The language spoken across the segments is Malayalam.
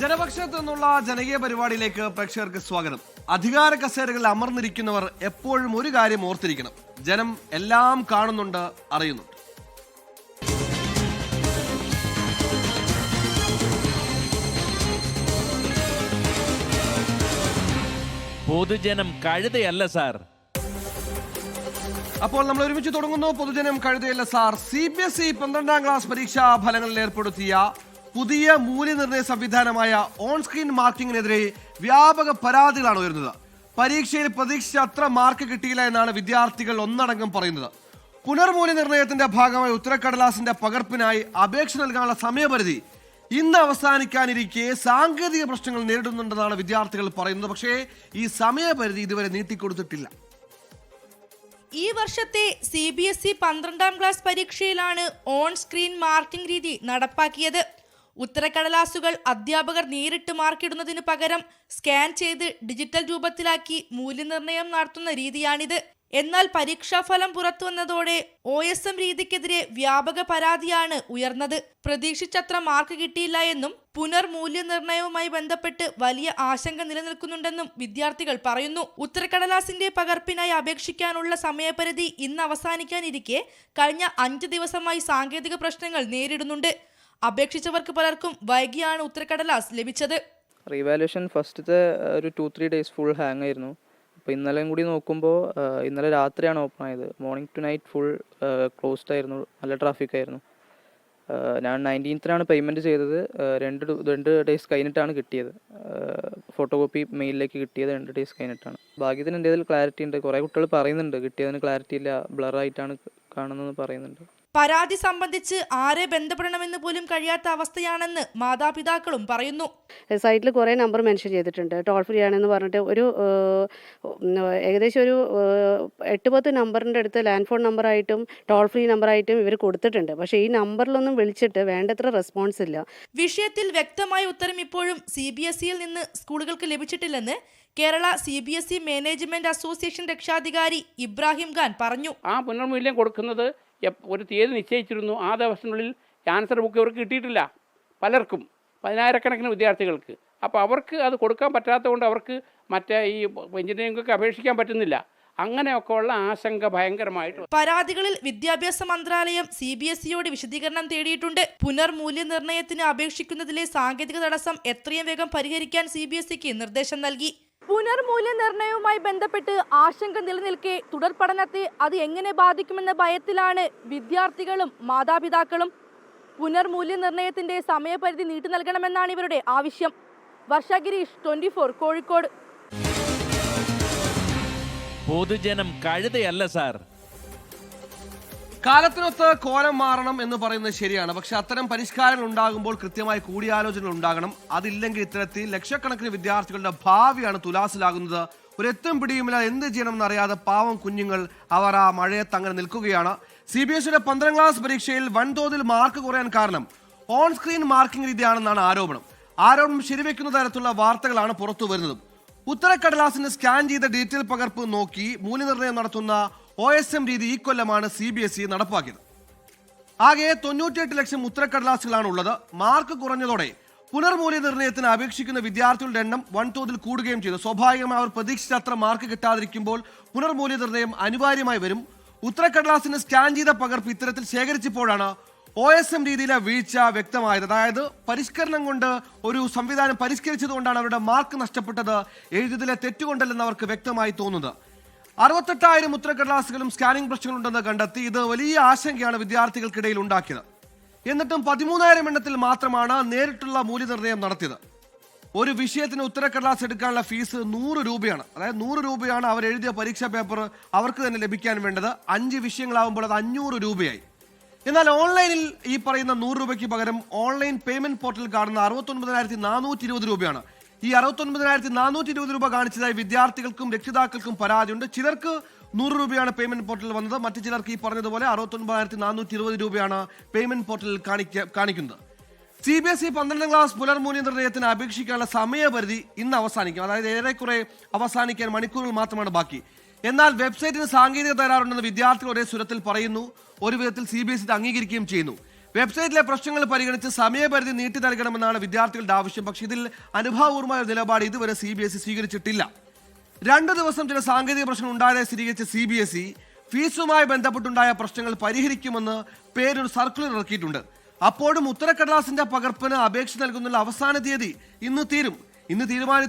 ജനപക്ഷത്ത് നിന്നുള്ള ജനകീയ പരിപാടിയിലേക്ക് പ്രേക്ഷകർക്ക് സ്വാഗതം. അധികാര കസേരകളിൽ അമർന്നിരിക്കുന്നവർ എപ്പോഴും ഒരു കാര്യം ഓർത്തിരിക്കണം: ജനം എല്ലാം കാണുന്നുണ്ട്, അറിയുന്നുണ്ട്. പൊതുജനം കഴുതയല്ല സാർ. അപ്പോൾ നമ്മൾ ഒരുമിച്ച് തുടങ്ങുന്നു. പൊതുജനം കഴുതയല്ല സാർ. CBSE 12ാം ക്ലാസ് പരീക്ഷാ ഫലങ്ങളിൽ ഏർപ്പെടുത്തിയ പുതിയ മൂല്യനിർണ്ണയ സംവിധാനമായ ഓൺ സ്ക്രീൻ മാർക്കിങ്ങിനെതിരെ വ്യാപക പരാതികളാണ് ഉയർന്നത്. പരീക്ഷയിൽ പ്രതീക്ഷിച്ച അത്ര മാർക്ക് കിട്ടിയില്ല എന്നാണ് വിദ്യാർത്ഥികൾ ഒന്നടങ്കം പറയുന്നത്. പുനർമൂല്യനിർണ്ണയത്തിന്റെ ഭാഗമായി ഉത്തരക്കടലാസിന്റെ പകർപ്പിനായി അപേക്ഷ നൽകാനുള്ള സമയപരിധി ഇന്ന് അവസാനിക്കാനിരിക്കെ സാങ്കേതിക പ്രശ്നങ്ങൾ നേരിടുന്നുണ്ടെന്നാണ് വിദ്യാർത്ഥികൾ പറയുന്നത്. പക്ഷേ ഈ സമയപരിധി ഇതുവരെ നീട്ടിക്കൊടുത്തിട്ടില്ല. ഈ വർഷത്തെ CBSE 12ാം ക്ലാസ് പരീക്ഷയിലാണ് ഓൺ സ്ക്രീൻ മാർക്കിംഗ് രീതി നടപ്പാക്കിയത്. ഉത്തരക്കടലാസുകൾ അധ്യാപകർ നേരിട്ട് മാർക്കിടുന്നതിന് പകരം സ്കാൻ ചെയ്ത് ഡിജിറ്റൽ രൂപത്തിലാക്കി മൂല്യനിർണ്ണയം നടത്തുന്ന രീതിയാണിത്. എന്നാൽ പരീക്ഷാഫലം പുറത്തുവന്നതോടെ OSM രീതിക്കെതിരെ വ്യാപക പരാതിയാണ് ഉയർന്നത്. പ്രതീക്ഷിച്ചത്ര മാർക്ക് കിട്ടിയില്ല എന്നും പുനർമൂല്യനിർണ്ണയവുമായി ബന്ധപ്പെട്ട് വലിയ ആശങ്ക നിലനിൽക്കുന്നുണ്ടെന്നും വിദ്യാർത്ഥികൾ പറയുന്നു. ഉത്തരക്കടലാസിന്റെ പകർപ്പിനായി അപേക്ഷിക്കാനുള്ള സമയപരിധി ഇന്ന് അവസാനിക്കാനിരിക്കെ കഴിഞ്ഞ 5 ദിവസമായി സാങ്കേതിക പ്രശ്നങ്ങൾ നേരിടുന്നുണ്ട്. അപേക്ഷിച്ചവർക്ക് പലർക്കും വൈകിയാണ് ഉത്തരക്കടലാസ് ലഭിച്ചത്. റീവാലുവേഷൻ ഫസ്റ്റത്തെ ഒരു 2-3 ഡേയ്സ് ഫുൾ ഹാങ് ആയിരുന്നു. അപ്പോൾ ഇന്നലെയും കൂടി നോക്കുമ്പോൾ ഇന്നലെ രാത്രിയാണ് ഓപ്പൺ ആയത്. Morning to night full closed ആയിരുന്നു, നല്ല ട്രാഫിക് ആയിരുന്നു. ഞാൻ 19th പേയ്മെൻറ്റ് ചെയ്തത്. രണ്ട് ഡേയ്സ് കഴിഞ്ഞിട്ടാണ് കിട്ടിയത്. ഫോട്ടോ കോപ്പി മെയിലിലേക്ക് കിട്ടിയത് 2 ഡേയ്സ് കഴിഞ്ഞിട്ടാണ്. ഭാഗ്യത്തിന് എൻ്റെ ഇതിൽ ക്ലാരിറ്റി ഉണ്ട്. കുറേ കുട്ടികൾ പറയുന്നുണ്ട് കിട്ടിയതിന് ക്ലാരിറ്റി ഇല്ല, ബ്ലറായിട്ടാണ് കാണുന്നതെന്ന് പറയുന്നുണ്ട്. പരാതി സംബന്ധിച്ച് ആരെ ബന്ധപ്പെടണമെന്ന് പോലും കഴിയാത്ത അവസ്ഥയാണെന്ന് മാതാപിതാക്കളും പറയുന്നു. സൈറ്റിൽ കുറേ നമ്പർ മെൻഷൻ ചെയ്തിട്ടുണ്ട്. ടോൾ ഫ്രീ ആണെന്ന് പറഞ്ഞിട്ട് ഏകദേശം ഒരു 8-10 നമ്പറിൻ്റെ അടുത്ത് ലാൻഡ് ഫോൺ നമ്പറായിട്ടും ടോൾ ഫ്രീ നമ്പറായിട്ടും ഇവർ കൊടുത്തിട്ടുണ്ട്. പക്ഷേ ഈ നമ്പറിലൊന്നും വിളിച്ചിട്ട് വേണ്ടത്ര റെസ്പോൺസ് ഇല്ല. വിഷയത്തിൽ വ്യക്തമായ ഉത്തരം ഇപ്പോഴും CBSEയിൽ നിന്ന് സ്കൂളുകൾക്ക് ലഭിച്ചിട്ടില്ലെന്ന് കേരള CBSE മാനേജ്മെന്റ് അസോസിയേഷൻ രക്ഷാധികാരി ഇബ്രാഹിം ഖാൻ പറഞ്ഞു. ആ പുനർമൂല്യം കൊടുക്കുന്നത് ഒരു തീയതി നിശ്ചയിച്ചിരുന്നു. ആ ദിവസത്തിനുള്ളിൽ ആൻസർ ബുക്ക് ഇവർക്ക് കിട്ടിയിട്ടില്ല. പലർക്കും, 10,000-കണക്കിന് വിദ്യാർത്ഥികൾക്ക്. അപ്പോൾ അവർക്ക് അത് കൊടുക്കാൻ പറ്റാത്തതുകൊണ്ട് അവർക്ക് മറ്റേ ഈ എഞ്ചിനീയറിംഗൊക്കെ അപേക്ഷിക്കാൻ പറ്റുന്നില്ല. അങ്ങനെയൊക്കെ ഉള്ള ആശങ്ക ഭയങ്കരമായിട്ട്. പരാതികളിൽ വിദ്യാഭ്യാസ മന്ത്രാലയം CBSEയോട് വിശദീകരണം തേടിയിട്ടുണ്ട്. പുനർമൂല്യനിർണ്ണയത്തിന് അപേക്ഷിക്കുന്നതിലെ സാങ്കേതിക തടസ്സം എത്രയും വേഗം പരിഹരിക്കാൻ CBSEക്ക് നിർദ്ദേശം നൽകി. പുനർമൂല്യനിർണ്ണയവുമായി ബന്ധപ്പെട്ട് ആശങ്ക നിലനിൽക്കെ തുടർ പഠനത്തെ അത് എങ്ങനെ ബാധിക്കുമെന്ന ഭയത്തിലാണ് വിദ്യാർത്ഥികളും മാതാപിതാക്കളും. പുനർമൂല്യനിർണ്ണയത്തിന്റെ സമയപരിധി നീട്ടി നൽകണമെന്നാണ് ഇവരുടെ ആവശ്യം. വർഷ ഗിരീഷ്, 24 കോഴിക്കോട്. പൊതുജനം കഴുതയല്ല സാർ. കാലത്തിനൊത്ത് കോലം മാറണം എന്ന് പറയുന്നത് ശരിയാണ്. പക്ഷെ അത്തരം പരിഷ്കാരങ്ങൾ ഉണ്ടാകുമ്പോൾ കൃത്യമായ കൂടിയാലോചനകൾ ഉണ്ടാകണം. അതില്ലെങ്കിൽ ഇത്തരത്തിൽ ലക്ഷക്കണക്കിന് വിദ്യാർത്ഥികളുടെ ഭാവിയാണ് തുലാസിലാകുന്നത്. ഒരു എത്തും പിടിയുമില്ല, എന്ത് ചെയ്യണമെന്ന് അറിയാതെ പാവം കുഞ്ഞുങ്ങൾ അവർ ആ മഴയത്ത് അങ്ങനെ നിൽക്കുകയാണ്. CBSEയുടെ 12ാം ക്ലാസ് പരീക്ഷയിൽ വൻതോതിൽ മാർക്ക് കുറയാൻ കാരണം ഓൺ സ്ക്രീൻ മാർക്കിംഗ് രീതിയാണെന്നാണ് ആരോപണം ശരിവെക്കുന്ന തരത്തിലുള്ള വാർത്തകളാണ് പുറത്തു വരുന്നത്. ഉത്തരക്കടലാസിന് സ്കാൻ ചെയ്ത ഡീറ്റെയിൽ പകർപ്പ് നോക്കി മൂല്യനിർണ്ണയം നടത്തുന്ന OSM രീതി ഈ കൊല്ലമാണ് CBSE നടപ്പാക്കിയത്. ആകെ 98 ലക്ഷം ഉത്തരക്കടലാസുകളാണ് ഉള്ളത്. മാർക്ക് കുറഞ്ഞതോടെ പുനർമൂല്യനിർണ്ണയത്തിന് അപേക്ഷിക്കുന്ന വിദ്യാർത്ഥികളുടെ എണ്ണം വൻതോതിൽ കൂടുകയും ചെയ്തു. സ്വാഭാവികമായി അവർ പ്രതീക്ഷിച്ച അത്ര മാർക്ക് കിട്ടാതിരിക്കുമ്പോൾ പുനർമൂല്യനിർണ്ണയം അനിവാര്യമായി വരും. ഉത്തരക്കടലാസിന് സ്കാൻ ചെയ്ത പകർപ്പ് ഇത്തരത്തിൽ ശേഖരിച്ചപ്പോഴാണ് OSM രീതിയിലെ വീഴ്ച വ്യക്തമായത്. അതായത് പരിഷ്കരണം കൊണ്ട് ഒരു സംവിധാനം പരിഷ്കരിച്ചതുകൊണ്ടാണ് അവരുടെ മാർക്ക് നഷ്ടപ്പെട്ടത്, എഴുതിയതിലെ തെറ്റുകൊണ്ടല്ലെന്ന് അവർക്ക് വ്യക്തമായി തോന്നുന്നത്. 68,000 ഉത്തരക്കടലാസുകളും സ്കാനിംഗ് പ്രശ്നങ്ങളുണ്ടെന്ന് കണ്ടെത്തി. ഇത് വലിയ ആശങ്കയാണ് വിദ്യാർത്ഥികൾക്കിടയിൽ ഉണ്ടാക്കിയത്. എന്നിട്ടും 13,000 എണ്ണത്തിൽ മാത്രമാണ് നേരിട്ടുള്ള മൂല്യനിർണ്ണയം നടത്തിയത്. ഒരു വിഷയത്തിന് ഉത്തരക്കടലാസ് എടുക്കാനുള്ള ഫീസ് 100 രൂപയാണ്. അതായത് 100 രൂപയാണ് അവർ എഴുതിയ പരീക്ഷാ പേപ്പർ അവർക്ക് തന്നെ ലഭിക്കാൻ വേണ്ടത്. 5 വിഷയങ്ങളാവുമ്പോൾ അത് 500 രൂപയായി. എന്നാൽ ഓൺലൈനിൽ ഈ പറയുന്ന 100 രൂപയ്ക്ക് പകരം ഓൺലൈൻ പേയ്മെന്റ് പോർട്ടൽ കാണുന്ന 69,420 രൂപയാണ്. ഈ 69,420 രൂപ കാണിച്ചതായി വിദ്യാർത്ഥികൾക്കും രക്ഷിതാക്കൾക്കും പരാതിയുണ്ട്. ചിലർക്ക് 100 രൂപയാണ് പേയ്മെന്റ് പോർട്ടലിൽ വന്നത്, മറ്റു ചിലർക്ക് ഈ പറഞ്ഞതുപോലെ 69,420 രൂപയാണ് പേയ്മെന്റ് പോർട്ടലിൽ കാണിക്കുന്നത്. CBSE 12ാം ക്ലാസ് പുനർമൂല്യനിർണ്ണയത്തിന് അപേക്ഷിക്കാനുള്ള സമയപരിധി ഇന്ന് അവസാനിക്കും. അതായത് ഏറെക്കുറെ അവസാനിക്കാൻ മണിക്കൂറുകൾ മാത്രമാണ് ബാക്കി. എന്നാൽ വെബ്സൈറ്റിന് സാങ്കേതിക തകരാറുണ്ടെന്ന് വിദ്യാർത്ഥികൾ ഒരേ സ്വരത്തിൽ പറയുന്നു. ഒരു വിധത്തിൽ CBSE അംഗീകരിക്കുകയും ചെയ്യുന്നു. വെബ്സൈറ്റിലെ പ്രശ്നങ്ങൾ പരിഗണിച്ച് സമയപരിധി നീട്ടി നൽകണമെന്നാണ് വിദ്യാർത്ഥികളുടെ ആവശ്യം. പക്ഷേ ഇതിൽ അനുഭാവപൂർവമായ നിലപാട് ഇതുവരെ CBSE സ്വീകരിച്ചിട്ടില്ല. 2 ദിവസം ചില സാങ്കേതിക പ്രശ്നങ്ങൾ ഉണ്ടായതായി സ്ഥിരീകരിച്ച CBSE ഫീസുമായി ബന്ധപ്പെട്ടുണ്ടായ പ്രശ്നങ്ങൾ പരിഹരിക്കുമെന്ന് പേരൊരു സർക്കുലർ ഇറക്കിയിട്ടുണ്ട്. അപ്പോഴും ഉത്തരക്കടലാസിന്റെ പകർപ്പിന് അപേക്ഷ നൽകുന്നുള്ള അവസാന തീയതി ഇന്ന് തീരും. ഇന്ന്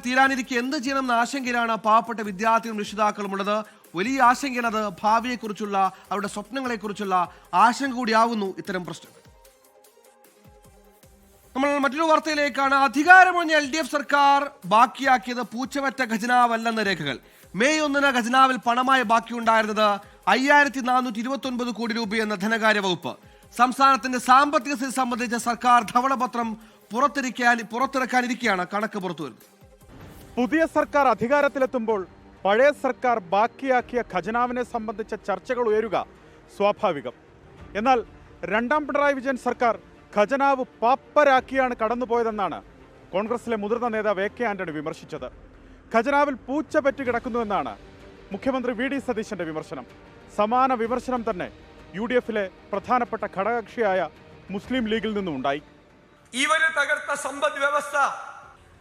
തീരാനിരിക്കെ എന്ത് ചെയ്യണമെന്ന ആശങ്കയിലാണ് പാവപ്പെട്ട വിദ്യാർത്ഥികളും രക്ഷിതാക്കളും ഉള്ളത്. വലിയ ആശങ്കയാണ് അത്. ഭാവിയെക്കുറിച്ചുള്ള അവരുടെ സ്വപ്നങ്ങളെക്കുറിച്ചുള്ള ആശങ്ക കൂടിയാവുന്നു ഇത്തരം പ്രശ്നങ്ങൾ. നമ്മൾ മറ്റൊരു വാർത്തയിലേക്കാണ്. അധികാരമൊഴിഞ്ഞ LDF സർക്കാർ ബാക്കിയാക്കിയത് പൂച്ചവറ്റ ഖജനാവല്ലെന്ന രേഖകൾ. മെയ് 1 ഖജനാവിൽ പണമായി ബാക്കിയുണ്ടായിരുന്നത് 5429 കോടി രൂപയെന്ന ധനകാര്യ വകുപ്പ്. സംസ്ഥാനത്തിന്റെ സാമ്പത്തിക സ്ഥിതി സംബന്ധിച്ച സർക്കാർ ധവളപത്രം പുറത്തിറക്കാനിരിക്കെയാണ് കണക്ക് പുറത്തുവരുന്നത്. പുതിയ സർക്കാർ അധികാരത്തിലെത്തുമ്പോൾ പഴയ സർക്കാർ ബാക്കിയാക്കിയ ഖജനാവിനെ സംബന്ധിച്ച ചർച്ചകൾ ഉയരുക സ്വാഭാവികം. എന്നാൽ രണ്ടാം പിണറായി വിജയൻ സർക്കാർ ഖജനാവ് പാപ്പരാക്കിയാണ് കടന്നുപോയതെന്നാണ് കോൺഗ്രസിലെ മുതിർന്ന നേതാവ് AK ആന്റണി വിമർശിച്ചത്. ഖജനാവിൽ പൂച്ച പെറ്റ് കിടക്കുന്നുവെന്നാണ് മുഖ്യമന്ത്രി VD സതീശന്റെ വിമർശനം. സമാന വിമർശനം തന്നെ UDFിലെ പ്രധാനപ്പെട്ട ഘടകകക്ഷിയായ മുസ്ലിം ലീഗിൽ നിന്നും ഉണ്ടായി. ഇവര് തകർത്ത സമ്പദ് വ്യവസ്ഥ,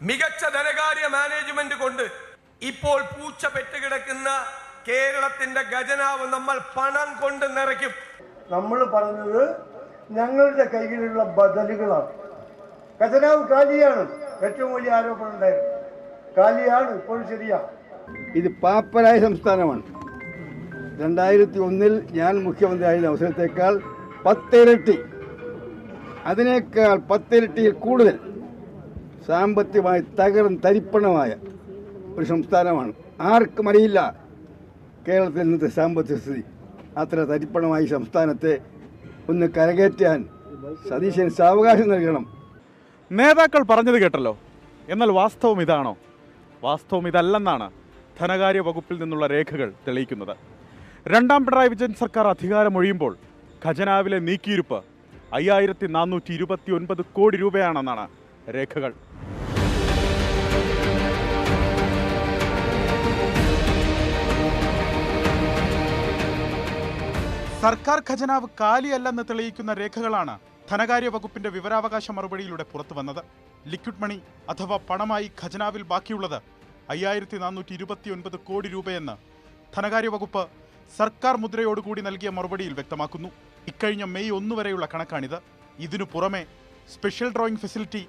മികച്ച ധനകാര്യ മാനേജ്മെന്റ് കൊണ്ട് ഇപ്പോൾ പൂച്ച പെറ്റുകിടക്കുന്ന കേരളത്തിന്റെ ഖജനാവ് നമ്മൾ പണം കൊണ്ട് നിറയ്ക്കും. നമ്മൾ പറഞ്ഞത് ഞങ്ങളുടെ കയ്യിലുള്ള ബദലുകളാണ്. ഖജനാവ് കാലിയാണ്. ഏറ്റവും വലിയ ആരോപണം ഉണ്ടായിരുന്നു. കാലിയാണ്, ഇപ്പോഴും ശരിയാണ്. ഇത് പാപ്പരായ സംസ്ഥാനമാണ്. 2001 ഞാൻ മുഖ്യമന്ത്രിയായിരുന്ന അവസരത്തേക്കാൾ 10 ഇരട്ടി, അതിനേക്കാൾ 10 ഇരട്ടിയിൽ കൂടുതൽ സാമ്പത്തികമായി തരിപ്പണമായ ഒരു സംസ്ഥാനമാണ്. ആർക്കും അറിയില്ല കേരളത്തിൽ ഇന്നത്തെ സാമ്പത്തിക സ്ഥിതി. അത്ര തരിപ്പണമായി സംസ്ഥാനത്തെ ഒന്ന് കരകയറ്റാൻ സതീശന് സാവകാശം നൽകണം. നേതാക്കൾ പറഞ്ഞത് കേട്ടല്ലോ. എന്നാൽ വാസ്തവം ഇതാണോ? വാസ്തവം ഇതല്ലെന്നാണ് ധനകാര്യ വകുപ്പിൽ നിന്നുള്ള രേഖകൾ തെളിയിക്കുന്നത്. രണ്ടാം പിണറായി വിജയൻ സർക്കാർ അധികാരമൊഴിയുമ്പോൾ ഖജനാവിലെ നീക്കിയിരുപ്പ് 5429 കോടി രൂപയാണെന്നാണ് രേഖകൾ. സർക്കാർ ഖജനാവ് കാലിയല്ലെന്ന് തെളിയിക്കുന്ന രേഖകളാണ് ധനകാര്യ വകുപ്പിന്റെ വിവരാവകാശ മറുപടിയിലൂടെ പുറത്തു വന്നത്. ലിക്വിഡ് മണി അഥവാ പണമായി ഖജനാവിൽ ബാക്കിയുള്ളത് 5429 കോടി രൂപയെന്ന് ധനകാര്യ വകുപ്പ് സർക്കാർ മുദ്രയോടുകൂടി നൽകിയ മറുപടിയിൽ വ്യക്തമാക്കുന്നു. ഇക്കഴിഞ്ഞ മെയ് 1 വരെയുള്ള കണക്കാണിത്. ഇതിനു പുറമെ special drawing facility,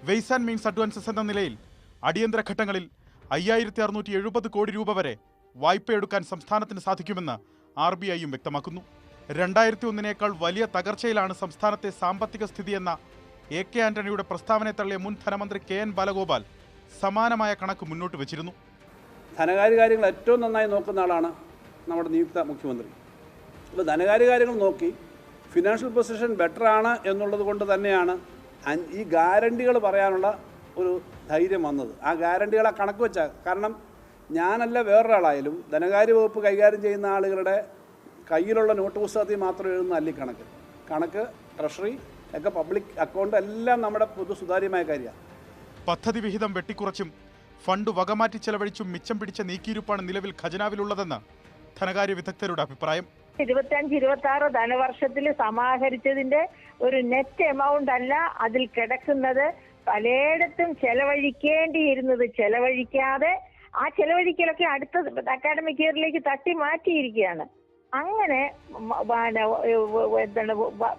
wise and means advances എന്ന നിലയിൽ അടിയന്തര ഘട്ടങ്ങളിൽ 5670 കോടി രൂപ വരെ വായ്പയെടുക്കാൻ സംസ്ഥാനത്തിന് സാധിക്കുമെന്ന് RBIയും വ്യക്തമാക്കുന്നു. 2001 വലിയ തകർച്ചയിലാണ് സംസ്ഥാനത്തെ സാമ്പത്തിക സ്ഥിതിയെന്ന AK ആന്റണിയുടെ പ്രസ്താവനയെ തള്ളിയ മുൻ ധനമന്ത്രി KN ബാലഗോപാൽ സമാനമായ കണക്ക് മുന്നോട്ട് വെച്ചിരുന്നു. ധനകാര്യ കാര്യങ്ങൾ ഏറ്റവും നന്നായി നോക്കുന്ന ആളാണ് നമ്മുടെ നിയുക്ത മുഖ്യമന്ത്രി. അപ്പോൾ ധനകാര്യ കാര്യങ്ങൾ നോക്കി ഫിനാൻഷ്യൽ പൊസിഷൻ ബെറ്റർ ആണ് എന്നുള്ളത് കൊണ്ട് തന്നെയാണ് ഈ ഗ്യാരണ്ടികൾ പറയാനുള്ള ഒരു ധൈര്യം വന്നത്. ആ ഗ്യാരണ്ടികളെ കണക്ക് വെച്ചാൽ, കാരണം ഞാനല്ല വേറൊരാളായാലും ധനകാര്യ വകുപ്പ് കൈകാര്യം ചെയ്യുന്ന ആളുകളുടെ കയ്യിലുള്ള നോട്ട് പുസ്തകത്തിൽ മാത്രം എഴുതുന്ന കണക്ക് ട്രഷറി ഒക്കെ പബ്ലിക് അക്കൗണ്ട് എല്ലാം നമ്മുടെ സുതാര്യമായ കാര്യമാണ്. പദ്ധതി വിഹിതം വെട്ടിക്കുറച്ചും ഫണ്ട് വകമാറ്റി ചെലവഴിച്ചും മിച്ചം പിടിച്ച നീക്കിയിരുപ്പാണ് നിലവിൽ ഖജനാവിലുള്ളതെന്ന് ധനകാര്യ വിദഗ്ധരുടെ അഭിപ്രായം. 25-26 ധനവർഷത്തിൽ സമാഹരിച്ചതിന്റെ ഒരു നെറ്റ് എമൗണ്ട് അല്ല അതിൽ കിടക്കുന്നത്. പലയിടത്തും ചെലവഴിക്കേണ്ടിയിരുന്നത് ചെലവഴിക്കാതെ ആ ചെലവഴിക്കലൊക്കെ അടുത്ത അക്കാഡമിക് ഇയറിലേക്ക് തട്ടി മാറ്റിയിരിക്കുകയാണ്. അങ്ങനെ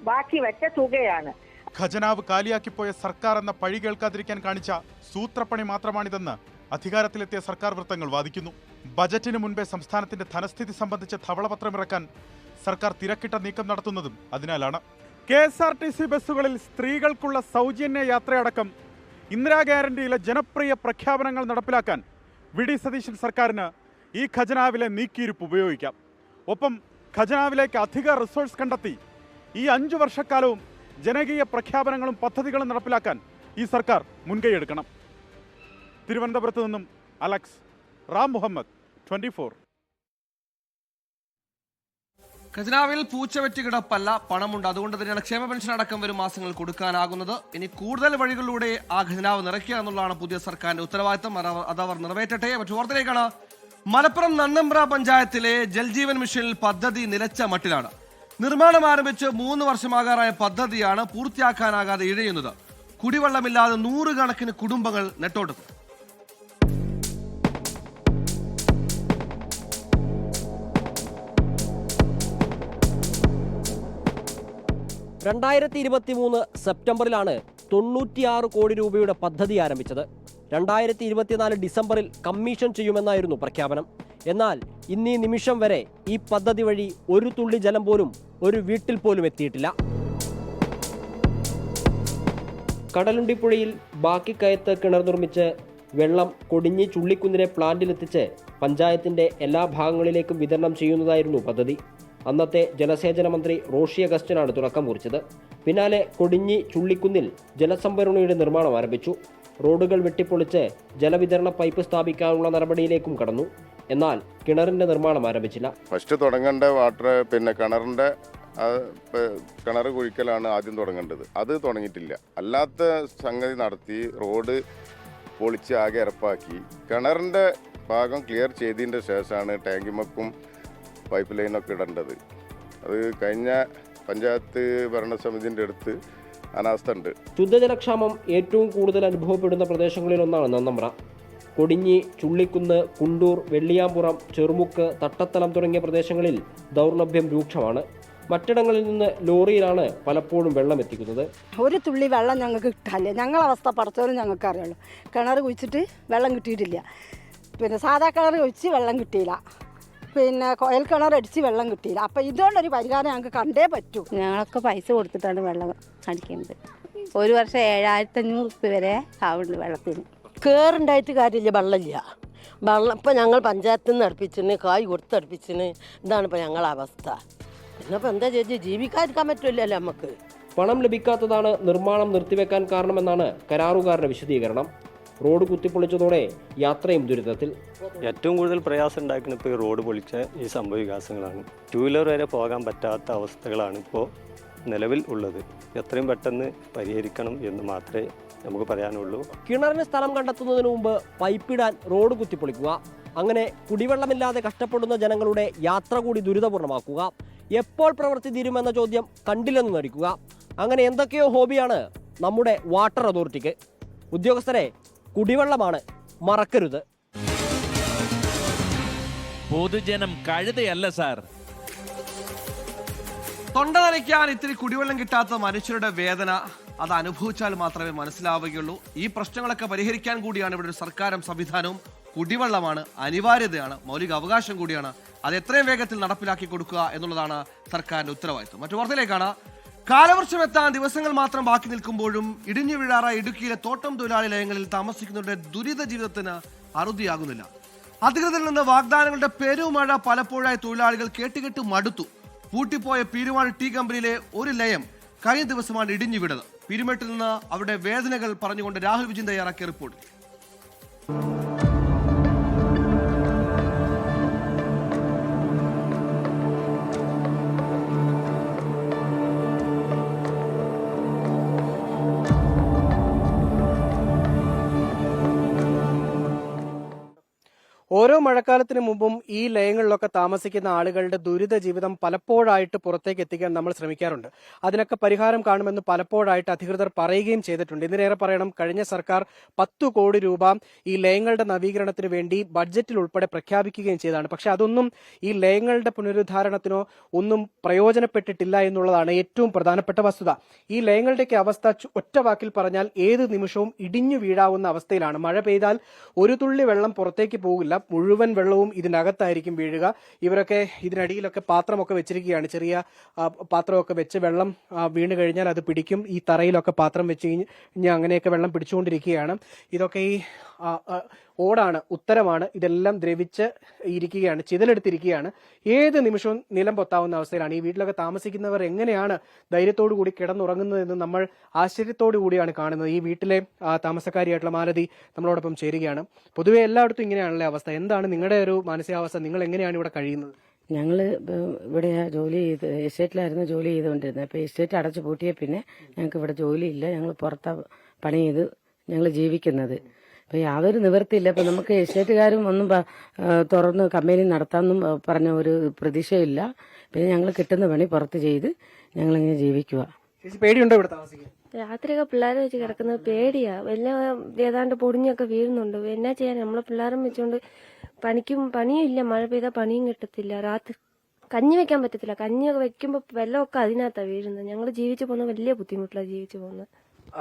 ബാക്കി വെച്ച തുകയാണ്. ഖജനാവ് കാലിയാക്കിപ്പോയ സർക്കാർ എന്ന പഴി കേൾക്കാതിരിക്കാൻ കാണിച്ച സൂത്രപ്പണി മാത്രമാണിതെന്ന് അധികാരത്തിലെത്തിയ സർക്കാർ വൃത്തങ്ങൾ വാദിക്കുന്നു. ബജറ്റിന് മുൻപേ സംസ്ഥാനത്തിന്റെ ധനസ്ഥിതി സംബന്ധിച്ച ധവളപത്രമിറക്കാൻ സർക്കാർ തിരക്കിട്ട നീക്കം നടത്തുന്നതും അതിനാലാണ്. KSRTC ബസ്സുകളിൽ സ്ത്രീകൾക്കുള്ള സൗജന്യ യാത്രയടക്കം ഇന്ദിരാ ഗ്യാരണ്ടിയിലെ ജനപ്രിയ പ്രഖ്യാപനങ്ങൾ നടപ്പിലാക്കാൻ VD സതീശൻ സർക്കാരിന് ഈ ഖജനാവിലെ നീക്കിയിരുപ്പ് ഉപയോഗിക്കാം. ഒപ്പം ഖജനാവിലേക്ക് അധിക റിസോഴ്സ് കണ്ടെത്തി ഈ 5 വർഷക്കാലവും ജനകീയ പ്രഖ്യാപനങ്ങളും പദ്ധതികളും നടപ്പിലാക്കാൻ ഈ സർക്കാർ മുൻകൈയെടുക്കണം. തിരുവനന്തപുരത്ത് നിന്നും അലക്സ്, റാം മുഹമ്മദ്, 24. ഖജനാവിൽ പൂച്ചവെറ്റി കിടപ്പല്ല, പണമുണ്ട്. അതുകൊണ്ട് തന്നെയാണ് ക്ഷേമ പെൻഷൻ അടക്കം വരും മാസങ്ങൾ കൊടുക്കാനാകുന്നത്. ഇനി കൂടുതൽ വഴികളിലൂടെ ആ ഖജനാവ് നിറയ്ക്കുക എന്നുള്ളതാണ് പുതിയ സർക്കാരിന്റെ ഉത്തരവാദിത്തം. അതവർ നിറവേറ്റട്ടെ. മറ്റു വാർത്തയിലേക്കാണ്. മലപ്പുറം നന്നമ്പ്ര പഞ്ചായത്തിലെ ജൽജീവൻ മിഷനിൽ പദ്ധതി നിലച്ച മട്ടിലാണ്. നിർമ്മാണം ആരംഭിച്ച് 3 വർഷമാകാറായ പദ്ധതിയാണ് പൂർത്തിയാക്കാനാകാതെ ഇഴയുന്നത്. കുടിവെള്ളമില്ലാതെ 100 കണക്കിന് കുടുംബങ്ങൾ നെട്ടോട്ടത്തിൽ. സെപ്റ്റംബറിലാണ് 96 കോടി രൂപയുടെ പദ്ധതി ആരംഭിച്ചത്. 2024 ഡിസംബറിൽ കമ്മീഷൻ ചെയ്യുമെന്നായിരുന്നു പ്രഖ്യാപനം. എന്നാൽ ഇന്നീ നിമിഷം വരെ ഈ പദ്ധതി വഴി ഒരു തുള്ളി ജലം പോലും ഒരു വീട്ടിൽ പോലും എത്തിയിട്ടില്ല. കടലുണ്ടിപ്പുഴയിൽ ബാക്കി കയത്ത് കിണർ നിർമ്മിച്ച് വെള്ളം കൊടിഞ്ഞി ചുള്ളിക്കുന്നിലെ പ്ലാന്റിലെത്തിച്ച് പഞ്ചായത്തിന്റെ എല്ലാ ഭാഗങ്ങളിലേക്കും വിതരണം ചെയ്യുന്നതായിരുന്നു പദ്ധതി. അന്നത്തെ ജലസേചന മന്ത്രി റോഷി അഗസ്റ്റിനാണ് തുടക്കം കുറിച്ചത്. പിന്നാലെ കൊടിഞ്ഞി ചുള്ളിക്കുന്നിൽ ജലസംഭരണിയുടെ നിർമ്മാണം ആരംഭിച്ചു. റോഡുകൾ വെട്ടിപ്പൊളിച്ച് ജലവിതരണ പൈപ്പ് സ്ഥാപിക്കാനുള്ള നടപടിയിലേക്കും കടന്നു. എന്നാൽ കിണറിന്റെ നിർമ്മാണം ആരംഭിച്ചില്ല. ഫസ്റ്റ് തുടങ്ങേണ്ട കിണർ കുഴിക്കലാണ് ആദ്യം തുടങ്ങേണ്ടത്. അത് തുടങ്ങിയിട്ടില്ല. അല്ലാത്ത സംഗതി നടത്തി റോഡ് പൊളിച്ച് ആകെ ഇറപ്പാക്കി കിണറിൻ്റെ ഭാഗം ക്ലിയർ ചെയ്തതിൻ്റെ ശേഷമാണ് ടാങ്കിമക്കും പൈപ്പ് ലൈനൊക്കെ ഇടേണ്ടത്. അത് കഴിഞ്ഞ പഞ്ചായത്ത് ഭരണസമിതിൻ്റെ അടുത്ത് അനാസ്ഥ ഉണ്ട്. ശുദ്ധജലക്ഷാമം ഏറ്റവും കൂടുതൽ അനുഭവപ്പെടുന്ന പ്രദേശങ്ങളിലൊന്നാണ് നന്നമ്പ്ര. കൊടിഞ്ഞി, ചുള്ളിക്കുന്ന്, കുണ്ടൂർ, വെള്ളിയാമ്പുറം, ചെറുമുക്ക്, തട്ടത്തലം തുടങ്ങിയ പ്രദേശങ്ങളിൽ ദൗർലഭ്യം രൂക്ഷമാണ്. മറ്റിടങ്ങളിൽ നിന്ന് ലോറിയിലാണ് പലപ്പോഴും വെള്ളം എത്തിക്കുന്നത്. ഒരു തുള്ളി വെള്ളം ഞങ്ങൾക്ക് കിട്ടാല്ലേ. ഞങ്ങളവസ്ഥ പഠിച്ചവരും ഞങ്ങൾക്ക് അറിയുള്ളൂ. കിണർ കുഴിച്ചിട്ട് വെള്ളം കിട്ടിയിട്ടില്ല. പിന്നെ സാധാ കിണർ കുഴിച്ച് വെള്ളം കിട്ടിയില്ല. പിന്നെ കുഴൽ കിണർ അടിച്ച് വെള്ളം കിട്ടിയില്ല. അപ്പം ഇതുകൊണ്ടൊരു പരിഹാരം ഞങ്ങൾക്ക് കണ്ടേ പറ്റൂ. ഞങ്ങളൊക്കെ പൈസ കൊടുത്തിട്ടാണ് വെള്ളം അടിക്കുന്നത്. ഒരു വർഷം 7500 വരെ ആവുന്നുണ്ട് വെള്ളത്തിന്. കയറുണ്ടായിട്ട് കാര്യമില്ല, വെള്ളമില്ല. വെള്ളം ഇപ്പം ഞങ്ങൾ പഞ്ചായത്തിൽ നിന്ന് അടുപ്പിച്ചിന്, കായ് കൊടുത്തടുപ്പിച്ചിന്. ഇതാണ് ഇപ്പം ഞങ്ങളുടെ അവസ്ഥ. എന്നപ്പോൾ എന്താ ചേച്ചി, ജീവിക്കാതിരിക്കാൻ പറ്റില്ലല്ലോ നമുക്ക്. പണം ലഭിക്കാത്തതാണ് നിർമ്മാണം നിർത്തിവെക്കാൻ കാരണമെന്നാണ് കരാറുകാരുടെ വിശദീകരണം. റോഡ് കുത്തിപ്പൊളിച്ചതോടെ യാത്രയും ദുരിതത്തിൽ. ഏറ്റവും കൂടുതൽ പ്രയാസം ഉണ്ടാക്കുന്നത് ഇപ്പോൾ ഈ റോഡ് പൊളിച്ച ഈ സംഭവ വികാസങ്ങളാണ്. 2 വീലർ വരെ പോകാൻ പറ്റാത്ത അവസ്ഥകളാണ് ഇപ്പോൾ നിലവിൽ ഉള്ളത്. എത്രയും പെട്ടെന്ന് പരിഹരിക്കണം എന്ന് മാത്രമേ നമുക്ക് പറയാനുള്ളൂ. കിണറിന് സ്ഥലം കണ്ടെത്തുന്നതിന് മുമ്പ് പൈപ്പിടാൻ റോഡ് കുത്തിപ്പൊളിക്കുക, അങ്ങനെ കുടിവെള്ളമില്ലാതെ കഷ്ടപ്പെടുന്ന ജനങ്ങളുടെ യാത്ര കൂടി ദുരിതപൂർണ്ണമാക്കുക, എപ്പോൾ പ്രവൃത്തി തീരുമെന്ന ചോദ്യം കണ്ടില്ലെന്ന് നടിക്കുക, അങ്ങനെ എന്തൊക്കെയോ ഹോബിയാണ് നമ്മുടെ വാട്ടർ അതോറിറ്റിക്ക്. ഉദ്യോഗസ്ഥരെ കുടിവെള്ളമാണ് മറക്കരുത്. പൊതുജനം കഴുതയല്ല സാർ. തൊണ്ട നനയ്ക്കാൻ ഇത്തിരി കുടിവെള്ളം കിട്ടാത്ത മനുഷ്യരുടെ വേദന അത് അനുഭവിച്ചാൽ മാത്രമേ മനസ്സിലാവുകയുള്ളൂ. ഈ പ്രശ്നങ്ങളൊക്കെ പരിഹരിക്കാൻ കൂടിയാണ് ഇവിടെ ഒരു സർക്കാരും സംവിധാനവും. കുടിവെള്ളമാണ്, അനിവാര്യതയാണ്, മൗലിക അവകാശം കൂടിയാണ്. അത് എത്രയും വേഗത്തിൽ നടപ്പിലാക്കി കൊടുക്കുക എന്നുള്ളതാണ് സർക്കാരിന്റെ ഉത്തരവാദിത്വം. മറ്റു വാർത്തയിലേക്കാണ്. കാലവർഷം എത്താൻ ദിവസങ്ങൾ മാത്രം ബാക്കി നിൽക്കുമ്പോഴും ഇടിഞ്ഞു വീഴാറ ഇടുക്കിയിലെ തോട്ടം തൊഴിലാളി ലയങ്ങളിൽ താമസിക്കുന്നവരുടെ ദുരിത ജീവിതത്തിന് അറുതിയാകുന്നില്ല. അധികൃതരിൽ നിന്ന് വാഗ്ദാനങ്ങളുടെ പെരുമഴ പലപ്പോഴായി തൊഴിലാളികൾ കേട്ടുകെട്ട് മടുത്തു. പൂട്ടിപ്പോയ പീരുമാട് ടീ കമ്പനിയിലെ ഒരു ലയം കഴിഞ്ഞ ദിവസമാണ് ഇടിഞ്ഞു വീണത്. പീരുമേട്ടിൽ നിന്ന് അവരുടെ വേദനകൾ പറഞ്ഞുകൊണ്ട് രാഹുൽ വിജയൻ തയ്യാറാക്കിയ റിപ്പോർട്ട്. ഓരോ മഴക്കാലത്തിന് മുമ്പും ഈ ലയങ്ങളിലൊക്കെ താമസിക്കുന്ന ആളുകളുടെ ദുരിത ജീവിതം പലപ്പോഴായിട്ട് പുറത്തേക്ക് എത്തിക്കാൻ നമ്മൾ ശ്രമിക്കാറുണ്ട്. അതിനൊക്കെ പരിഹാരം കാണുമെന്ന് പലപ്പോഴായിട്ട് അധികൃതർ പറയുകയും ചെയ്തിട്ടുണ്ട്. ഇതിനേറെ പറയണം, കഴിഞ്ഞ സർക്കാർ 10 കോടി രൂപ ഈ ലയങ്ങളുടെ നവീകരണത്തിന് വേണ്ടി ബഡ്ജറ്റിൽ ഉൾപ്പെടെ പ്രഖ്യാപിക്കുകയും ചെയ്തതാണ്. പക്ഷെ അതൊന്നും ഈ ലയങ്ങളുടെ പുനരുദ്ധാരണത്തിനോ ഒന്നും പ്രയോജനപ്പെട്ടിട്ടില്ല എന്നുള്ളതാണ് ഏറ്റവും പ്രധാനപ്പെട്ട വസ്തുത. ഈ ലയങ്ങളുടെയൊക്കെ അവസ്ഥ ഒറ്റ വാക്കിൽ പറഞ്ഞാൽ ഏത് നിമിഷവും ഇടിഞ്ഞു വീഴാവുന്ന അവസ്ഥയിലാണ്. മഴ പെയ്താൽ ഒരു തുള്ളി വെള്ളം പുറത്തേക്ക് പോകില്ല, മുഴുവൻ വെള്ളവും ഇതിനകത്തായിരിക്കും വീഴുക. ഇവരൊക്കെ ഇതിനടിയിലൊക്കെ പാത്രമൊക്കെ വെച്ചിരിക്കുകയാണ്. ചെറിയ പാത്രമൊക്കെ വെച്ച് വെള്ളം വീണ് കഴിഞ്ഞാൽ അത് പിടിക്കും. ഈ തറയിലൊക്കെ പാത്രം വെച്ച് കഴിഞ്ഞാൽ അങ്ങനെയൊക്കെ വെള്ളം പിടിച്ചുകൊണ്ടിരിക്കുകയാണ്. ഇതൊക്കെ ഈ ഓടാണ്, ഉത്തരമാണ്. ഇതെല്ലാം ദ്രവിച്ച് ഇരിക്കുകയാണ്, ചിതലെടുത്തിരിക്കുകയാണ്. ഏത് നിമിഷവും നിലം പൊത്താവുന്ന അവസ്ഥയിലാണ്. ഈ വീട്ടിലൊക്കെ താമസിക്കുന്നവർ എങ്ങനെയാണ് ധൈര്യത്തോടു കൂടി കിടന്നുറങ്ങുന്നതെന്ന് നമ്മൾ ആശ്ചര്യത്തോടു കൂടിയാണ് കാണുന്നത്. ഈ വീട്ടിലെ താമസക്കാരിയായിട്ടുള്ള മാലതി നമ്മളോടൊപ്പം ചേരുകയാണ്. പൊതുവെ എല്ലായിടത്തും ഇങ്ങനെയാണല്ലേ അവസ്ഥ? എന്താണ് നിങ്ങളുടെ ഒരു മാനസികാവസ്ഥ? നിങ്ങൾ എങ്ങനെയാണ് ഇവിടെ കഴിയുന്നത്? ഞങ്ങൾ ഇവിടെ ജോലി ചെയ്ത് എസ്റ്റേറ്റിലായിരുന്നു ജോലി ചെയ്തുകൊണ്ടിരുന്നത്. അപ്പോൾ എസ്റ്റേറ്റ് അടച്ചു പൂട്ടിയ പിന്നെ ഞങ്ങൾക്ക് ഇവിടെ ജോലിയില്ല. ഞങ്ങൾ പുറത്താണ് പണി ചെയ്ത് ഞങ്ങൾ ജീവിക്കുന്നത്. അപ്പം യാതൊരു നിവൃത്തിയില്ല. ഇപ്പം നമുക്ക് എസ്റ്റേറ്റുകാരും ഒന്നും തുറന്ന് കമ്പനി നടത്താമെന്നും പറഞ്ഞ ഒരു പ്രതീക്ഷയില്ല. പിന്നെ ഞങ്ങൾ കിട്ടുന്ന പണി പുറത്ത് ചെയ്ത് ഞങ്ങളിങ്ങനെ ജീവിക്കുക. പേടിയുണ്ടോ ഇവിടെ താമസിക്കാൻ? രാത്രിയൊക്കെ പിള്ളേരെ വെച്ച് കിടക്കുന്നത് പേടിയാ. എല്ലാം ഏതാണ്ട് പൊടിഞ്ഞൊക്കെ വീഴുന്നുണ്ട്. എന്നാ ചെയ്യാൻ, നമ്മളെ പിള്ളേരും വെച്ചുകൊണ്ട് പണിയും ഇല്ല. മഴ പെയ്താൽ പണിയും കിട്ടത്തില്ല. രാത്രി കഞ്ഞി വെക്കാൻ പറ്റത്തില്ല. കഞ്ഞിയൊക്കെ വെക്കുമ്പോൾ വെള്ളമൊക്കെ അതിനകത്താണ് വീഴുന്നത്. ഞങ്ങൾ ജീവിച്ചു പോകുന്നത് വലിയ ബുദ്ധിമുട്ടിലാണ് ജീവിച്ചു പോകുന്നത്.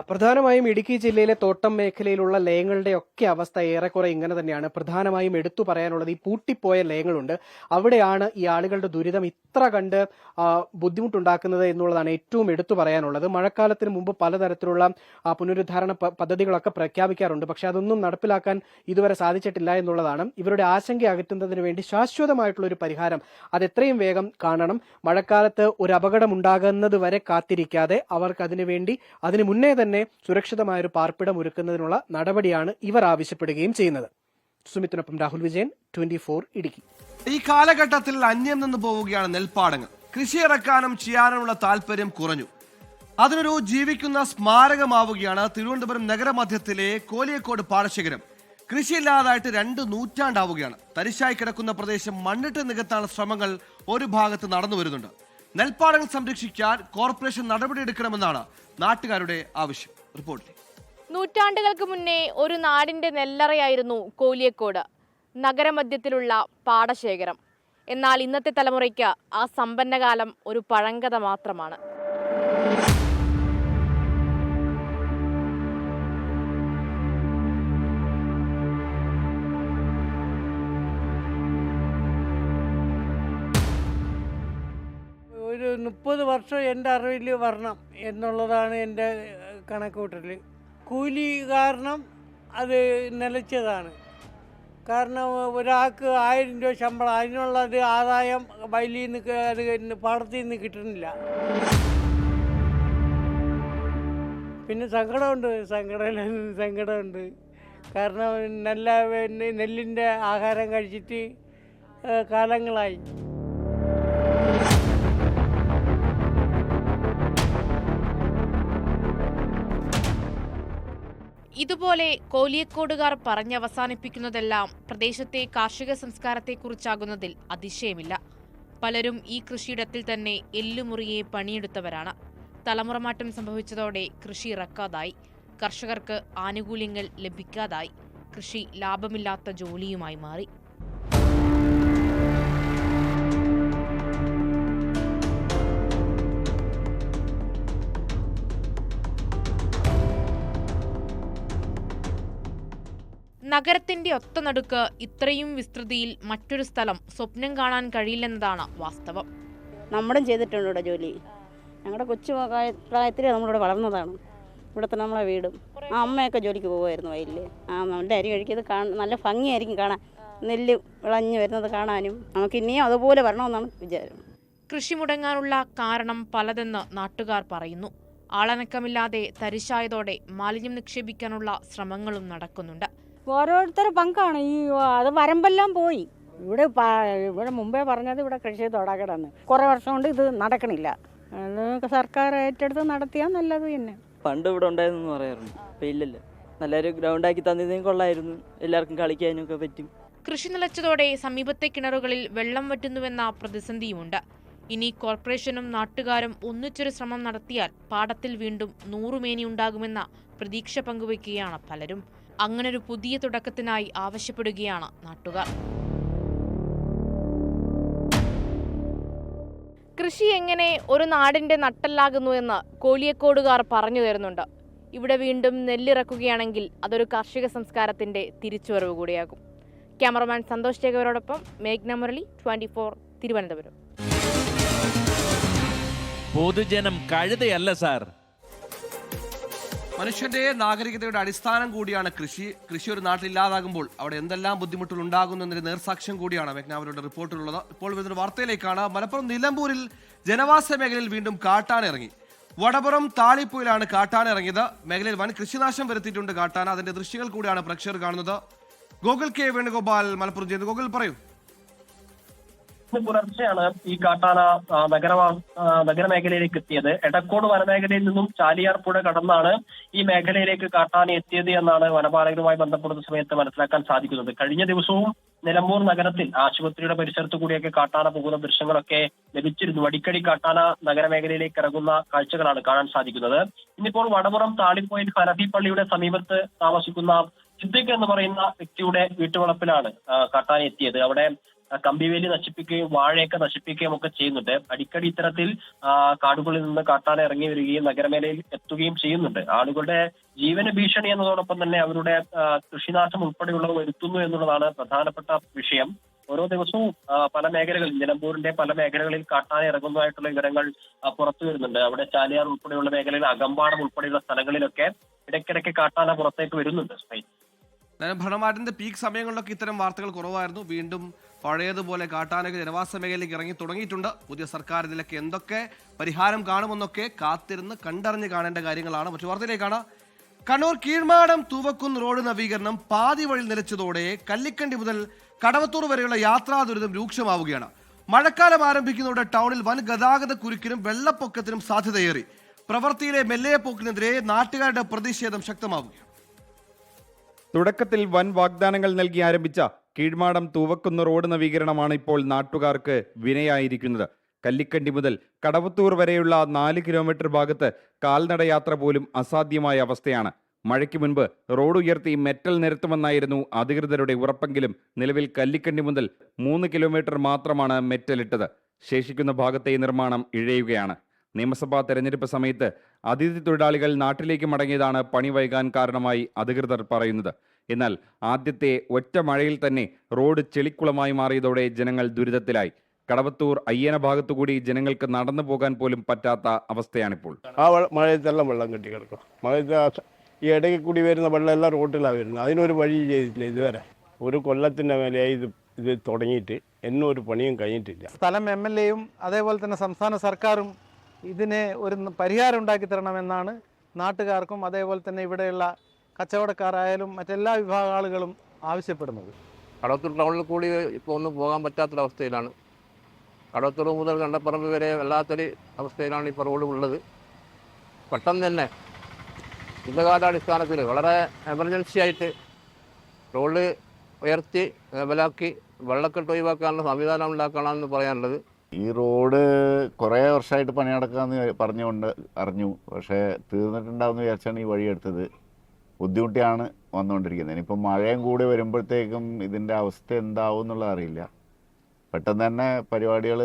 പ്രധാനമായും ഇടുക്കി ജില്ലയിലെ തോട്ടം മേഖലയിലുള്ള ലയങ്ങളുടെ ഒക്കെ അവസ്ഥ ഏറെക്കുറെ ഇങ്ങനെ തന്നെയാണ്. പ്രധാനമായും എടുത്തു പറയാനുള്ളത് ഈ പൂട്ടിപ്പോയ ലയങ്ങളുണ്ട്. അവിടെയാണ് ഈ ആളുകളുടെ ദുരിതം ഇത്ര കണ്ട് ബുദ്ധിമുട്ടുണ്ടാക്കുന്നത് എന്നുള്ളതാണ് ഏറ്റവും എടുത്തു പറയാനുള്ളത്. മഴക്കാലത്തിന് മുമ്പ് പലതരത്തിലുള്ള പുനരുദ്ധാരണ പദ്ധതികളൊക്കെ പ്രഖ്യാപിക്കാറുണ്ട്. പക്ഷെ അതൊന്നും നടപ്പിലാക്കാൻ ഇതുവരെ സാധിച്ചിട്ടില്ല എന്നുള്ളതാണ്. ഇവരുടെ ആശങ്ക അകറ്റുന്നതിന് വേണ്ടി ശാശ്വതമായിട്ടുള്ള ഒരു പരിഹാരം അതെത്രയും വേഗം കാണണം. മഴക്കാലത്ത് ഒരു അപകടം ഉണ്ടാകുന്നത് വരെ കാത്തിരിക്കാതെ അവർക്ക് അതിനു മുന്നേ തന്നെ സുരക്ഷിതമായൊരു പാർപ്പിടം ഒരുക്കുന്നതിനുള്ള നടപടിയാണ് ഇവർ ആവശ്യപ്പെടുകയും ചെയ്യുന്നത്. സുമിത്തിനൊപ്പം രാഹുൽ വിജയൻ, 24 ഇടുക്കി. ഈ കാലഘട്ടത്തിൽ അന്യം നിന്ന് പോവുകയാണ് നെൽപ്പാടങ്ങൾ. കൃഷി ഇറക്കാനും ചെയ്യാനുമുള്ള താല്പര്യം കുറഞ്ഞു. അതിനൊരു ജീവിക്കുന്ന സ്മാരകമാവുകയാണ് തിരുവനന്തപുരം നഗരമധ്യത്തിലെ കോലിയക്കോട് പാടശേഖരം. കൃഷിയില്ലാതായിട്ട് 2 നൂറ്റാണ്ടാവുകയാണ്. തരിശായി കിടക്കുന്ന പ്രദേശം മണ്ണിട്ട് നികത്താനുള്ള ശ്രമങ്ങൾ ഒരു ഭാഗത്ത് നടന്നു വരുന്നുണ്ട്. നെൽപ്പാടങ്ങൾ സംരക്ഷിക്കാൻ കോർപ്പറേഷൻ നടപടിയെടുക്കണമെന്നാണ് നാട്ടുകാരുടെ ആവശ്യം. റിപ്പോർട്ടിൽ നൂറ്റാണ്ടുകൾക്ക് മുന്നേ ഒരു നാടിന്റെ നെല്ലറയായിരുന്നു കോലിയക്കോട്, നഗരമധ്യത്തിലുള്ള പാടശേഖരം. എന്നാൽ ഇന്നത്തെ തലമുറയ്ക്ക് ആ സമ്പന്നകാലം ഒരു പഴങ്കഥ മാത്രമാണ്. ഒരു 30 വർഷം എൻ്റെ അറിവിൽ വരണം എന്നുള്ളതാണ് എൻ്റെ കണക്കുകൂട്ടൽ. കൂലി കാരണം അത് നിലച്ചതാണ്. കാരണം ഒരാൾക്ക് 1000 രൂപ ശമ്പളം, അതിനുള്ളത് ആദായം വയലിൽ നിന്ന് അത് പാടത്തിൽ നിന്ന് കിട്ടുന്നില്ല. പിന്നെ സങ്കടമുണ്ട്. കാരണം നെല്ലിൻ്റെ ആഹാരം കഴിച്ചിട്ട് കാലങ്ങളായി. ഇതുപോലെ കോലിയക്കോടുകാർ പറഞ്ഞവസാനിപ്പിക്കുന്നതെല്ലാം പ്രദേശത്തെ കാർഷിക സംസ്കാരത്തെക്കുറിച്ചാകുന്നതിൽ അതിശയമില്ല. പലരും ഈ കൃഷിയിടത്തിൽ തന്നെ എല്ലുമുറിയെ പണിയെടുത്തവരാണ്. തലമുറമാറ്റം സംഭവിച്ചതോടെ കൃഷി ഇറക്കാതായി. കർഷകർക്ക് ആനുകൂല്യങ്ങൾ ലഭിക്കാതായി. കൃഷി ലാഭമില്ലാത്ത ജോലിയുമായി മാറി. നഗരത്തിന്റെ ഒത്തനടുക്ക് ഇത്രയും വിസ്തൃതിയിൽ മറ്റൊരു സ്ഥലം സ്വപ്നം കാണാൻ കഴിയില്ലെന്നതാണ് വാസ്തവം. നമ്മളും ചെയ്തിട്ടുണ്ട് ഇവിടെ ജോലി. ഞങ്ങളുടെ കൊച്ചു പ്രായത്തിൽ നമ്മളിവിടെ വളർന്നതാണ്. ഇവിടെ തന്നെ നമ്മളെ വീടും. അമ്മയൊക്കെ ജോലിക്ക് പോകുമായിരുന്നു വയലിൽ. നല്ല അരി കഴിക്കുന്നത് നല്ല ഭംഗിയായിരിക്കും കാണാൻ. നെല്ല് വിളഞ്ഞു വരുന്നത് കാണാനും നമുക്ക് ഇനിയും അതുപോലെ വരണമെന്നാണ് വിചാരം. കൃഷി മുടങ്ങാനുള്ള കാരണം പലതെന്ന് നാട്ടുകാർ പറയുന്നു. ആളനക്കമില്ലാതെ തരിശായതോടെ മാലിന്യം നിക്ഷേപിക്കാനുള്ള ശ്രമങ്ങളും നടക്കുന്നുണ്ട്. ഓരോരുത്തരുടെ പങ്കാണ് അത് വരമ്പെല്ലാം പോയി. ഇവിടെ മുമ്പേ പറഞ്ഞത് ഇവിടെ കൃഷി തുടങ്ങണമെന്ന്. കുറേ വർഷം കൊണ്ട് ഇത് നടക്കണില്ല. അത് സർക്കാർ ഏറ്റെടുത്ത് നടത്തിയാൽ നല്ലത് തന്നെ. പണ്ട് ഇവിടെ ഉണ്ടായിരുന്നു പറയാറുണ്ട്. ഇപ്പം ഇല്ലല്ലോ. നല്ലൊരു ഗ്രൗണ്ടാക്കി തന്നിരുന്നെങ്കിൽ കൊള്ളായിരുന്നു. എല്ലാവർക്കും കളിക്കാനും ഒക്കെ പറ്റും. കൃഷി നിലച്ചതോടെ സമീപത്തെ കിണറുകളിൽ വെള്ളം വറ്റുന്നുവെന്ന പ്രതിസന്ധിയുമുണ്ട്. ഇനി കോർപ്പറേഷനും നാട്ടുകാരും ഒന്നിച്ചൊരു ശ്രമം നടത്തിയാൽ പാടത്തിൽ വീണ്ടും 100 മേനി ഉണ്ടാകുമെന്ന പ്രതീക്ഷ പങ്കുവയ്ക്കുകയാണ് പലരും. അങ്ങനൊരു പുതിയ തുടക്കത്തിനായി ആവശ്യപ്പെടുകയാണ് നാട്ടുകാർ. കൃഷി എങ്ങനെ ഒരു നാടിന്റെ നട്ടെല്ലാകുന്നു എന്ന് കോലിയക്കോടുകാർ പറഞ്ഞു തരുന്നുണ്ട്. ഇവിടെ വീണ്ടും നെല്ലിറക്കുകയാണെങ്കിൽ അതൊരു കാർഷിക സംസ്കാരത്തിന്റെ തിരിച്ചുവരവ് കൂടിയാകും. ക്യാമറമാൻ സന്തോഷ് ചേകവരോടൊപ്പം മേഘ്ന മുരളി, 24 തിരുവനന്തപുരം. പൊതുജനം കഴുതയല്ല സാർ. മനുഷ്യന്റെ നാഗരികതയുടെ അടിസ്ഥാനം കൂടിയാണ് കൃഷി. കൃഷി ഒരു നാട്ടിൽ ഇല്ലാതാകുമ്പോൾ അവിടെ എന്തെല്ലാം ബുദ്ധിമുട്ടുകൾ ഉണ്ടാകുന്നതിന്റെ നേർസാക്ഷ്യം കൂടിയാണ് മേഘ്നാവരുടെ റിപ്പോർട്ടിലുള്ളത്. ഇപ്പോൾ വരുന്ന വാർത്തയിലേക്കാണ്. മലപ്പുറം നിലമ്പൂരിൽ ജനവാസ മേഖലയിൽ വീണ്ടും കാട്ടാന ഇറങ്ങി. വടപുറം താളിപ്പൂയിലാണ് കാട്ടാന ഇറങ്ങിയത്. മേഖലയിൽ വൻ കൃഷിനാശം വരുത്തിയിട്ടുണ്ട് കാട്ടാന. അതിന്റെ ദൃശ്യങ്ങൾ കൂടിയാണ് പ്രേക്ഷകർ കാണുന്നത്. ഗോകുൽ കെ വേണുഗോപാൽ മലപ്പുറം ചെയ്യുന്നത്. ഗോകുൽ പറയൂ. പുലർച്ചെയാണ് ഈ കാട്ടാന നഗരമേഖലയിലേക്ക് എത്തിയത്. എടക്കോട് വനമേഖലയിൽ നിന്നും ചാലിയാർ പുഴ കടന്നാണ് ഈ മേഖലയിലേക്ക് കാട്ടാന എത്തിയത് എന്നാണ് വനപാലകരുമായി ബന്ധപ്പെടുന്ന സമയത്ത് മനസ്സിലാക്കാൻ സാധിക്കുന്നത്. കഴിഞ്ഞ ദിവസവും നിലമ്പൂർ നഗരത്തിൽ ആശുപത്രിയുടെ പരിസരത്ത് കൂടിയൊക്കെ കാട്ടാന പോകുന്ന ദൃശ്യങ്ങളൊക്കെ ലഭിച്ചിരുന്നു. അടിക്കടി കാട്ടാന നഗരമേഖലയിലേക്ക് ഇറങ്ങുന്ന കാഴ്ചകളാണ് കാണാൻ സാധിക്കുന്നത്. ഇന്നിപ്പോൾ വടപുറം താളിപ്പോയിൽ ഹനഫി പള്ളിയുടെ സമീപത്ത് താമസിക്കുന്ന സിദ്ദിഖ് എന്ന് പറയുന്ന വ്യക്തിയുടെ വീട്ടുവളപ്പിലാണ് കാട്ടാന എത്തിയത്. അവിടെ കമ്പിവേലി നശിപ്പിക്കുകയും വാഴയൊക്കെ നശിപ്പിക്കുകയും ഒക്കെ ചെയ്യുന്നുണ്ട്. അടിക്കടി ഇത്തരത്തിൽ കാടുകളിൽ നിന്ന് കാട്ടാന ഇറങ്ങി വരികയും നഗരമേഖലയിൽ എത്തുകയും ചെയ്യുന്നുണ്ട്. ആളുകളുടെ ജീവന ഭീഷണി എന്നതോടൊപ്പം തന്നെ അവരുടെ കൃഷിനാശം ഉൾപ്പെടെയുള്ളവ വരുത്തുന്നു എന്നുള്ളതാണ് പ്രധാനപ്പെട്ട വിഷയം. ഓരോ ദിവസവും പല മേഖലകളിൽ നിലമ്പൂരിന്റെ പല മേഖലകളിൽ കാട്ടാന ഇറങ്ങുന്നതായിട്ടുള്ള വിവരങ്ങൾ പുറത്തു വരുന്നുണ്ട്. അവിടെ ചാലിയാർ ഉൾപ്പെടെയുള്ള മേഖലയിൽ അകമ്പാടം ഉൾപ്പെടെയുള്ള സ്ഥലങ്ങളിലൊക്കെ ഇടയ്ക്കിടയ്ക്ക് കാട്ടാന പുറത്തേക്ക് വരുന്നുണ്ട്. ഭരണമാറ്റിന്റെ പീക്ക് സമയങ്ങളിലൊക്കെ ഇത്തരം വാർത്തകൾ കുറവായിരുന്നു. വീണ്ടും പഴയതുപോലെ കാട്ടാനകൾ ജനവാസ മേഖലയിലേക്ക് ഇറങ്ങി തുടങ്ങിയിട്ടുണ്ട്. പുതിയ സർക്കാർ ഇതിലൊക്കെ എന്തൊക്കെ പരിഹാരം കാണുമെന്നൊക്കെ കാത്തിരുന്ന് കണ്ടറിഞ്ഞ് കാണേണ്ട കാര്യങ്ങളാണ്. മറ്റു വാർത്തയിലേക്കാണ്. കണ്ണൂർ കീഴ്മാടം തൂവക്കുന്ന് റോഡ് നവീകരണം പാതി വഴി നിലച്ചതോടെ കല്ലിക്കണ്ടി മുതൽ കടവത്തൂർ വരെയുള്ള യാത്രാ ദുരിതം രൂക്ഷമാവുകയാണ്. മഴക്കാലം ആരംഭിക്കുന്നതോടെ ടൗണിൽ വൻ ഗതാഗത കുരുക്കിനും വെള്ളപ്പൊക്കത്തിനും സാധ്യതയേറി. പ്രവൃത്തിയിലെ മെല്ലെപ്പോക്കിനെതിരെ നാട്ടുകാരുടെ പ്രതിഷേധം ശക്തമാവുകയാണ്. തുടക്കത്തിൽ വൻ വാഗ്ദാനങ്ങൾ നൽകി ആരംഭിച്ച കീഴ്മാടം തൂവക്കുന്ന് റോഡ് നവീകരണമാണ് ഇപ്പോൾ നാട്ടുകാർക്ക് വിനയായിരിക്കുന്നത്. കല്ലിക്കണ്ടി മുതൽ കടവത്തൂർ വരെയുള്ള 4 കിലോമീറ്റർ ഭാഗത്ത് കാൽനടയാത്ര പോലും അസാധ്യമായ അവസ്ഥയാണ്. മഴയ്ക്ക് മുൻപ് റോഡ് ഉയർത്തി മെറ്റൽ നിരത്തുമെന്നായിരുന്നു അധികൃതരുടെ ഉറപ്പെങ്കിലും നിലവിൽ കല്ലിക്കണ്ടി മുതൽ 3 കിലോമീറ്റർ മാത്രമാണ് മെറ്റലിട്ടത്. ശേഷിക്കുന്ന ഭാഗത്തെ നിർമ്മാണം ഇഴയുകയാണ്. നിയമസഭാ തെരഞ്ഞെടുപ്പ് സമയത്ത് അതിഥി തൊഴിലാളികൾ നാട്ടിലേക്ക് മടങ്ങിയതാണ് പണി വൈകാൻ കാരണമായി അധികൃതർ പറയുന്നത്. എന്നാൽ ആദ്യത്തെ ഒറ്റ മഴയിൽ തന്നെ റോഡ് ചെളിക്കുളമായി മാറിയതോടെ ജനങ്ങൾ ദുരിതത്തിലായി. കടവത്തൂർ അയ്യന ഭാഗത്തുകൂടി ജനങ്ങൾക്ക് നടന്നു പോകാൻ പോലും പറ്റാത്ത അവസ്ഥയാണിപ്പോൾ. ആ മഴയത്തെല്ലാം വെള്ളം കെട്ടി കിടക്കും. മഴയത്ത് ഈ ഇടയ്ക്ക് കൂടി വരുന്ന വെള്ളം എല്ലാം റോഡിലാണ് വരുന്നത്. അതിനൊരു വഴി ചെയ്തിട്ടില്ല ഇതുവരെ. ഒരു കൊല്ലത്തിൻ്റെ മേലെയായി ഇത് തുടങ്ങിയിട്ട് എന്നും ഒരു പണിയും കഴിഞ്ഞിട്ടില്ല. സ്ഥലം MLA-യും അതേപോലെ തന്നെ സംസ്ഥാന സർക്കാരും ഇതിനെ ഒരു പരിഹാരം ഉണ്ടാക്കി തരണമെന്നാണ് നാട്ടുകാർക്കും അതേപോലെ തന്നെ ഇവിടെയുള്ള കച്ചവടക്കാരായാലും മറ്റെല്ലാ വിഭാഗ ആളുകളും ആവശ്യപ്പെടുന്നത്. കടവത്തൂർ ടൗണിൽ കൂടി ഇപ്പോൾ ഒന്നും പോകാൻ പറ്റാത്തൊരവസ്ഥയിലാണ്. കടവത്തൂർ മുതൽ കണ്ടപ്പറമ്പ് വരെ വല്ലാത്തൊരു അവസ്ഥയിലാണ് ഇപ്പോൾ റോഡ് ഉള്ളത്. പെട്ടെന്ന് തന്നെ യുദ്ധകാലാടിസ്ഥാനത്തിൽ വളരെ എമർജൻസി ആയിട്ട് റോഡ് ഉയർത്തി ലെവലാക്കി വെള്ളക്കെട്ട് ഒഴിവാക്കാനുള്ള സംവിധാനം ഉണ്ടാക്കണമെന്ന് പറയാനുള്ളത്. ഈ റോഡ് കുറേ വർഷമായിട്ട് പണി നടക്കാമെന്ന് പറഞ്ഞുകൊണ്ട് അറിഞ്ഞു. പക്ഷേ തീർന്നിട്ടുണ്ടാവുമെന്ന് വിചാരിച്ചാണ് ഈ വഴിയെടുത്തത്. ബുദ്ധിമുട്ടിയാണ് വന്നുകൊണ്ടിരിക്കുന്നത്. ഇനിയിപ്പോൾ മഴയും കൂടി വരുമ്പോഴത്തേക്കും ഇതിൻ്റെ അവസ്ഥ എന്താവും എന്നുള്ളത് അറിയില്ല. പെട്ടെന്ന് തന്നെ പരിപാടികൾ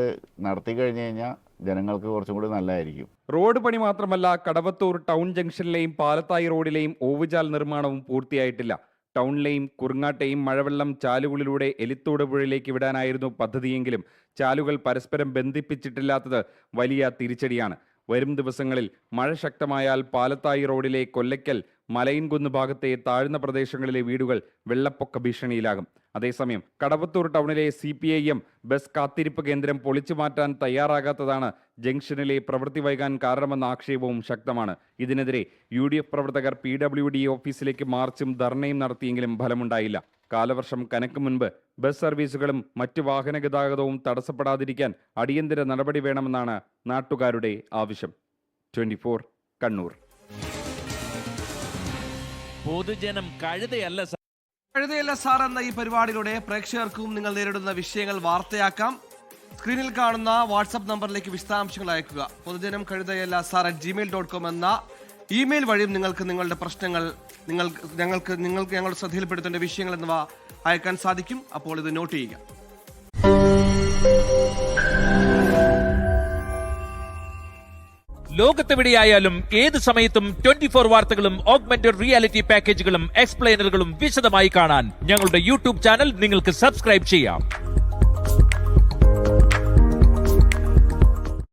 നടത്തി കഴിഞ്ഞു കഴിഞ്ഞാൽ ജനങ്ങൾക്ക് കുറച്ചും കൂടി നല്ലതായിരിക്കും. റോഡ് പണി മാത്രമല്ല, കടവത്തൂർ ടൗൺ ജംഗ്ഷനിലെയും പാലത്തായി റോഡിലെയും ഓവുചാൽ നിർമ്മാണവും പൂർത്തിയായിട്ടില്ല. ടൗണിലെയും കുറുങ്ങാട്ടെയും മഴവെള്ളം ചാലുകളിലൂടെ എലിത്തോട് പുഴയിലേക്ക് വിടാനായിരുന്നു പദ്ധതിയെങ്കിലും ചാലുകൾ പരസ്പരം ബന്ധിപ്പിച്ചിട്ടില്ലാത്തത് വലിയ തിരിച്ചടിയാണ്. വരും ദിവസങ്ങളിൽ മഴ ശക്തമായാൽ പാലത്തായി റോഡിലെ കൊല്ലയ്ക്കൽ, മലയിൻകുന്ന് ഭാഗത്തെ താഴ്ന്ന പ്രദേശങ്ങളിലെ വീടുകൾ വെള്ളപ്പൊക്ക ഭീഷണിയിലാകും. അതേസമയം കടവത്തൂർ ടൗണിലെ CPIM ബസ് കാത്തിരിപ്പ് കേന്ദ്രം പൊളിച്ചു മാറ്റാൻ തയ്യാറാകാത്തതാണ് ജംഗ്ഷനിലെ പ്രവൃത്തി വൈകാൻ കാരണമെന്ന ആക്ഷേപവും ശക്തമാണ്. ഇതിനെതിരെ UDF പ്രവർത്തകർ PWD ഓഫീസിലേക്ക് മാർച്ചും ധർണയും നടത്തിയെങ്കിലും ഫലമുണ്ടായില്ല. കാലവർഷം കനക്കും മുൻപ് ബസ് സർവീസുകളും മറ്റു വാഹന ഗതാഗതവും തടസ്സപ്പെടാതിരിക്കാൻ അടിയന്തര നടപടി വേണമെന്നാണ് നാട്ടുകാരുടെ ആവശ്യം. 24 കണ്ണൂർ. പൊതുജനം കഴുതയല്ല സാർ എന്ന ഈ പരിപാടിയിലൂടെ പ്രേക്ഷകർക്കും നിങ്ങൾ നേരിടുന്ന വിഷയങ്ങൾ വാർത്തയാക്കാം. സ്ക്രീനിൽ കാണുന്ന വാട്സ്ആപ്പ് നമ്പറിലേക്ക് വിശദാംശങ്ങൾ അയക്കുക. പൊതുജനം കഴുതയല്ല സാർ @gmail.com എന്ന ഇമെയിൽ വഴിയും നിങ്ങൾക്ക് നിങ്ങളുടെ പ്രശ്നങ്ങൾ ഞങ്ങൾക്ക് ഞങ്ങളുടെ ശ്രദ്ധയിൽപ്പെടുത്തേണ്ട വിഷയങ്ങൾ എന്നിവ അയക്കാൻ സാധിക്കും. അപ്പോൾ ഇത് നോട്ട് ചെയ്യുക. ലോകത്തെവിടെയായാലും ഏത് സമയത്തും 24 വാർത്തകളും ഓഗ്മെന്റഡ് റിയാലിറ്റി പാക്കേജുകളും എക്സ്പ്ലെയിനറുകളും വിശദമായി കാണാൻ ഞങ്ങളുടെ YouTube ചാനൽ നിങ്ങൾക്ക് സബ്സ്ക്രൈബ് ചെയ്യാം.